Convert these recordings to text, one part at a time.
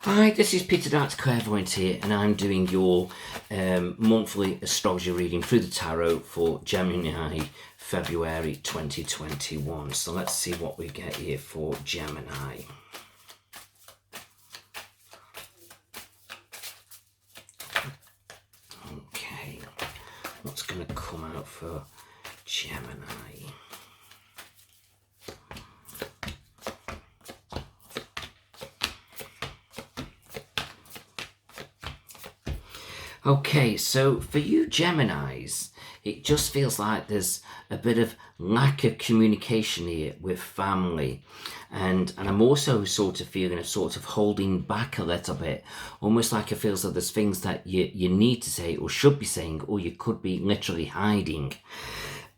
Hi, this is Peter Darts Clairvoyant here, and I'm doing your monthly astrology reading through the tarot for Gemini, February 2021. So let's see what we get here for Gemini. Okay, what's going to come out for Gemini? Okay, so for you Geminis, it just feels like there's a bit of lack of communication here with family. And I'm also sort of feeling a sort of holding back a little bit. Almost like it feels like there's things that you need to say or should be saying, or you could be literally hiding.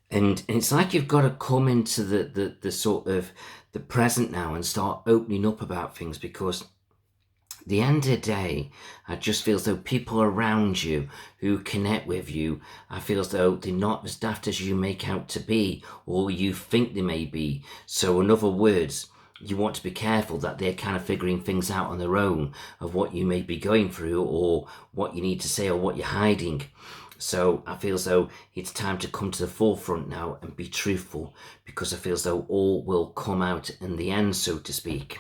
And it's like you've got to come into the sort of the present now and start opening up about things, because the end of the day, I just feel as though people around you who connect with you, I feel as though they're not as daft as you make out to be, or you think they may be. So in other words, you want to be careful that they're kind of figuring things out on their own of what you may be going through, or what you need to say, or what you're hiding. So I feel as though it's time to come to the forefront now and be truthful, because I feel as though all will come out in the end, so to speak.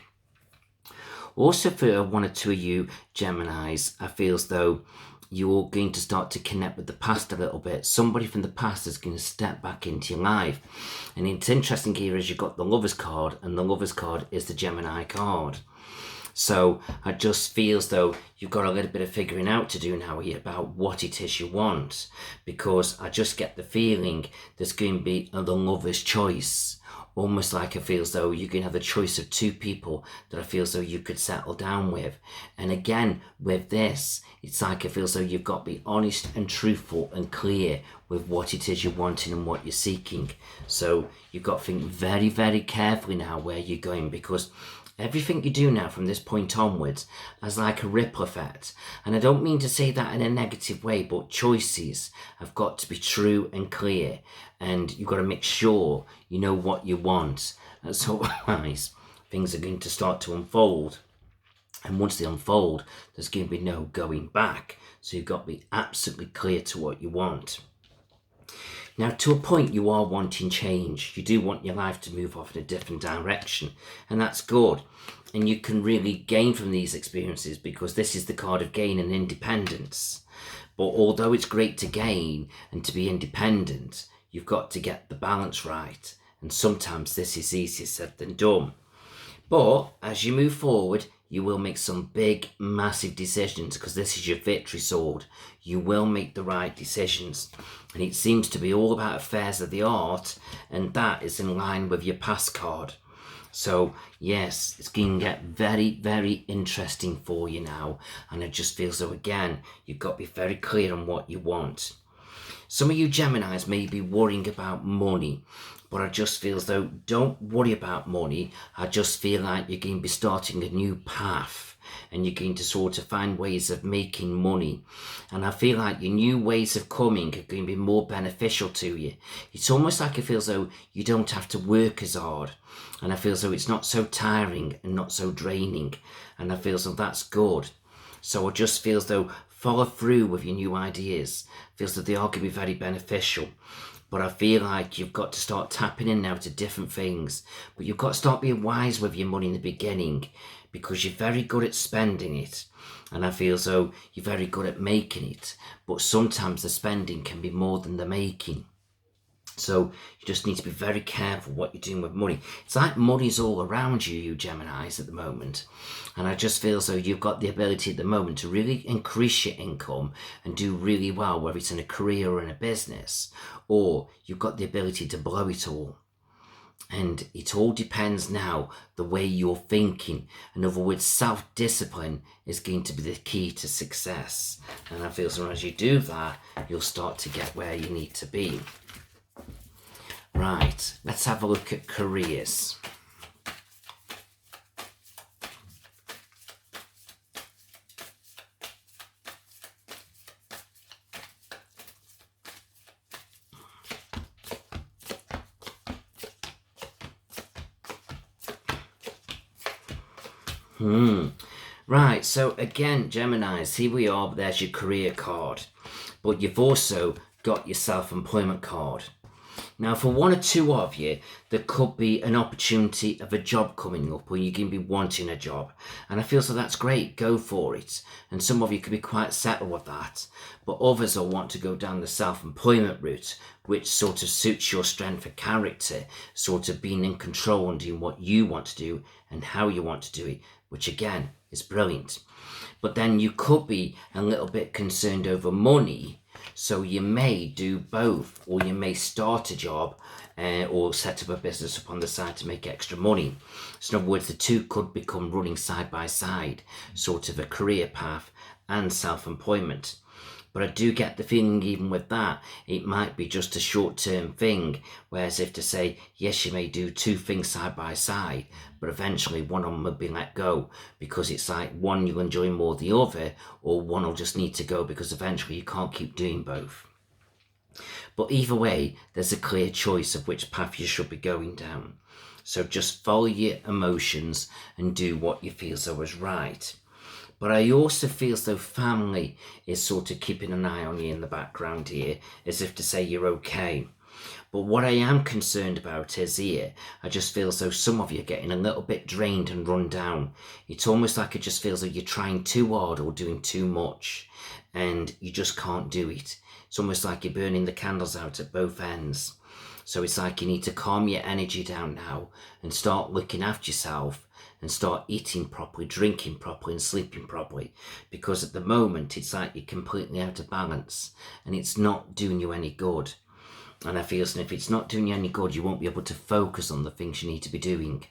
Also, for one or two of you Geminis, I feel as though you're going to start to connect with the past a little bit. Somebody from the past is going to step back into your life. And it's interesting here is you've got the Lover's card, and the Lover's card is the Gemini card. So I just feel as though you've got a little bit of figuring out to do now here about what it is you want, because I just get the feeling there's going to be the Lover's choice. Almost like I feel as though you can have a choice of two people that I feel as though you could settle down with. And again, with this, it's like I feel as though you've got to be honest and truthful and clear with what it is you're wanting and what you're seeking. So you've got to think very, very carefully now where you're going, because everything you do now from this point onwards has like a ripple effect. And I don't mean to say that in a negative way, but choices have got to be true and clear. And you've got to make sure you know what you want. So otherwise, things are going to start to unfold. And once they unfold, there's going to be no going back. So you've got to be absolutely clear to what you want. Now, to a point, you are wanting change. You do want your life to move off in a different direction, and that's good. And you can really gain from these experiences, because this is the card of gain and independence. But although it's great to gain and to be independent, you've got to get the balance right. And sometimes this is easier said than done. But as you move forward, you will make some big, massive decisions, because this is your victory sword. You will make the right decisions. And it seems to be all about affairs of the heart, and that is in line with your past card. So yes, it's going to get very, very interesting for you now. And it just feels so, again, you've got to be very clear on what you want. Some of you Geminis may be worrying about money, but I just feel as though don't worry about money. I just feel like you're going to be starting a new path, and you're going to sort of find ways of making money. And I feel like your new ways of coming are going to be more beneficial to you. It's almost like I feel as though you don't have to work as hard. And I feel as though it's not so tiring and not so draining. And I feel as though that's good. So I just feel as though follow through with your new ideas. Feels that they are going to be very beneficial. But I feel like you've got to start tapping in now to different things. But you've got to start being wise with your money in the beginning, because you're very good at spending it. And I feel as though you're very good at making it. But sometimes the spending can be more than the making. So you just need to be very careful what you're doing with money. It's like money's all around you, you Geminis, at the moment. And I just feel as though you've got the ability at the moment to really increase your income and do really well, whether it's in a career or in a business, or you've got the ability to blow it all. And it all depends now the way you're thinking. In other words, self-discipline is going to be the key to success. And I feel as though as you do that, you'll start to get where you need to be. Right, let's have a look at careers. Right, so again, Geminis, here we are, there's your career card. But you've also got your self-employment card. Now, for one or two of you, there could be an opportunity of a job coming up, or you can be wanting a job. And I feel so that's great, go for it. And some of you could be quite settled with that. But others will want to go down the self-employment route, which sort of suits your strength of character, sort of being in control and doing what you want to do and how you want to do it, which again is brilliant. But then you could be a little bit concerned over money. So you may do both, or you may start a job or set up a business up on the side to make extra money. So in other words, the two could become running side by side, sort of a career path and self-employment. But I do get the feeling even with that, it might be just a short-term thing, whereas if to say, yes, you may do two things side by side, but eventually one of them will be let go because it's like one you'll enjoy more than the other, or one will just need to go because eventually you can't keep doing both. But either way, there's a clear choice of which path you should be going down. So just follow your emotions and do what you feel so is right. But I also feel as though family is sort of keeping an eye on you in the background here, as if to say you're okay. But what I am concerned about is here, I just feel as though some of you are getting a little bit drained and run down. It's almost like it just feels like you're trying too hard or doing too much, and you just can't do it. It's almost like you're burning the candles out at both ends. So it's like you need to calm your energy down now and start looking after yourself and start eating properly, drinking properly and sleeping properly. Because at the moment, it's like you're completely out of balance and it's not doing you any good. And I feel as if it's not doing you any good, you won't be able to focus on the things you need to be doing.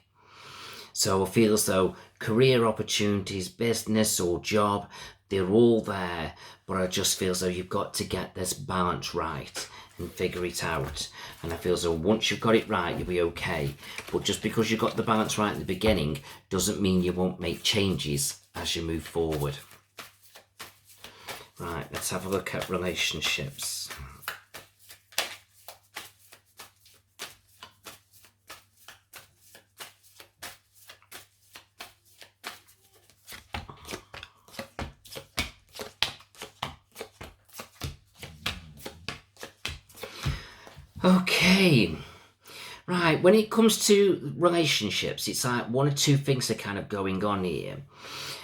So I feel as though career opportunities, business or job, they're all there, but I just feel as though you've got to get this balance right and figure it out. And I feel as though once you've got it right, you'll be okay. But just because you've got the balance right in the beginning doesn't mean you won't make changes as you move forward. Right, let's have a look at relationships. Okay, right, when it comes to relationships, it's like one or two things are kind of going on here.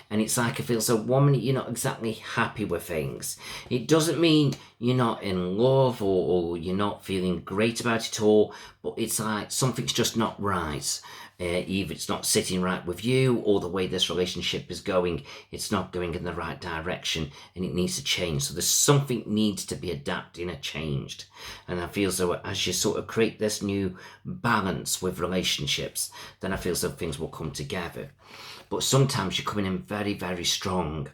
And it's like I feel so one minute you're not exactly happy with things. It doesn't mean you're not in love or you're not feeling great about it all, but it's like something's just not right. Either it's not sitting right with you or the way this relationship is going, it's not going in the right direction and it needs to change. So there's something needs to be adapted and changed. And I feel so as you sort of create this new balance with relationships, then I feel so things will come together. But sometimes you're coming in very, very strong.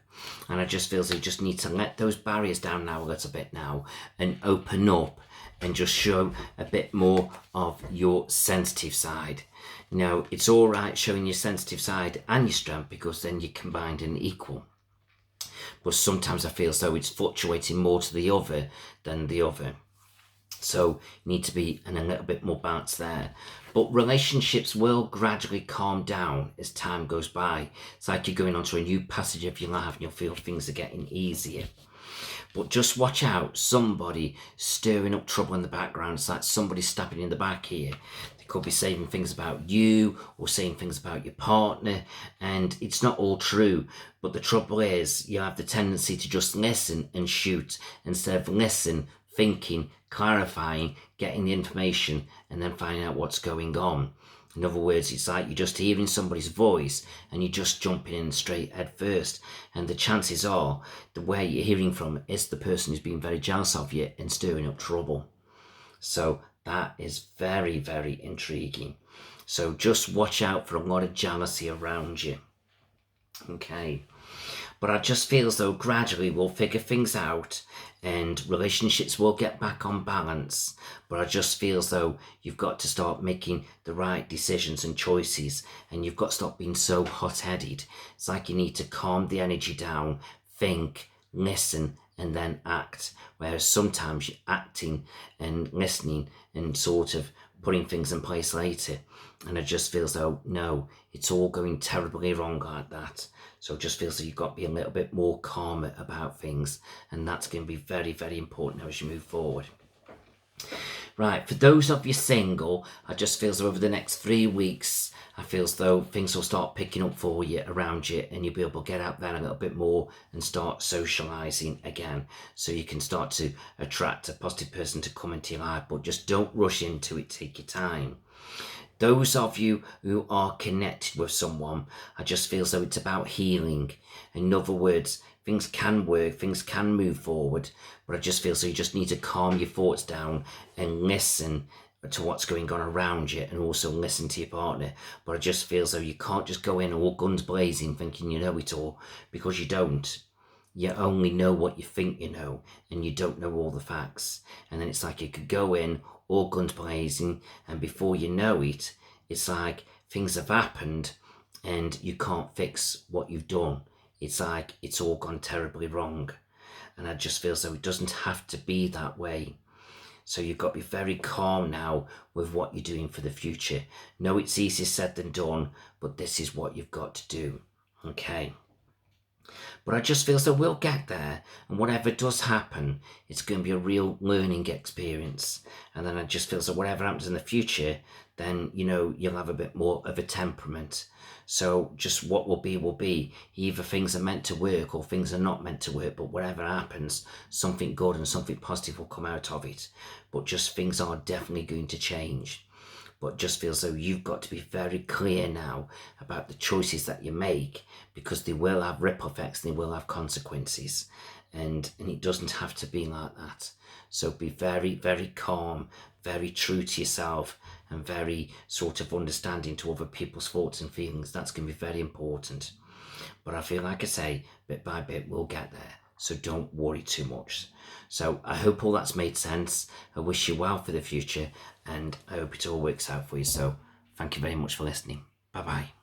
And I just feel so you just need to let those barriers down now a little bit now and open up and just show a bit more of your sensitive side. You know, it's all right showing your sensitive side and your strength because then you're combined and equal. But sometimes I feel as though it's fluctuating more to the other than the other. So you need to be in a little bit more balance there. But relationships will gradually calm down as time goes by. It's like you're going on to a new passage of your life and you'll feel things are getting easier. But just watch out, somebody stirring up trouble in the background. It's like somebody stabbing in the back here. They could be saying things about you or saying things about your partner, and it's not all true. But the trouble is, you have the tendency to just listen and shoot instead of listen, thinking, clarifying, getting the information, and then finding out what's going on. In other words, it's like you're just hearing somebody's voice and you're just jumping in straight head first. And the chances are, the way you're hearing from is the person who's being very jealous of you and stirring up trouble. So that is very, very intriguing. So just watch out for a lot of jealousy around you. Okay. But I just feel as though gradually we'll figure things out and relationships will get back on balance. But I just feel as though you've got to start making the right decisions and choices, and you've got to stop being so hot-headed. It's like you need to calm the energy down, think, listen, and then act. Whereas sometimes you're acting and listening and sort of putting things in place later. And it just feels though, no, it's all going terribly wrong like that. So it just feels like you've got to be a little bit more calmer about things. And that's going to be very, very important as you move forward. Right, for those of you single, I just feel as though over the next 3 weeks, I feel as though things will start picking up for you, around you, and you'll be able to get out there a little bit more and start socialising again. So you can start to attract a positive person to come into your life, but just don't rush into it, take your time. Those of you who are connected with someone, I just feel as though it's about healing. In other words, things can work, things can move forward, but I just feel so you just need to calm your thoughts down and listen to what's going on around you, and also listen to your partner. But I just feel as though you can't just go in all guns blazing thinking you know it all, because you don't. You only know what you think you know, and you don't know all the facts. And then it's like you could go in all guns blazing, and before you know it, it's like things have happened and you can't fix what you've done. It's like it's all gone terribly wrong. And I just feel as though it doesn't have to be that way. So you've got to be very calm now with what you're doing for the future. No, it's easier said than done, but this is what you've got to do. Okay. But I just feel so we'll get there, and whatever does happen, it's going to be a real learning experience. And then I just feel so whatever happens in the future, then, you know, you'll have a bit more of a temperament. So just what will be will be. Either things are meant to work or things are not meant to work, but whatever happens, something good and something positive will come out of it. But just things are definitely going to change. But just feels though you've got to be very clear now about the choices that you make, because they will have ripple effects and they will have consequences, and it doesn't have to be like that. So be very, very calm, very true to yourself, and very sort of understanding to other people's thoughts and feelings. That's going to be very important. But I feel like I say, bit by bit we'll get there, so don't worry too much. So I hope all that's made sense. I wish you well for the future, and I hope it all works out for you. So thank you very much for listening. Bye bye.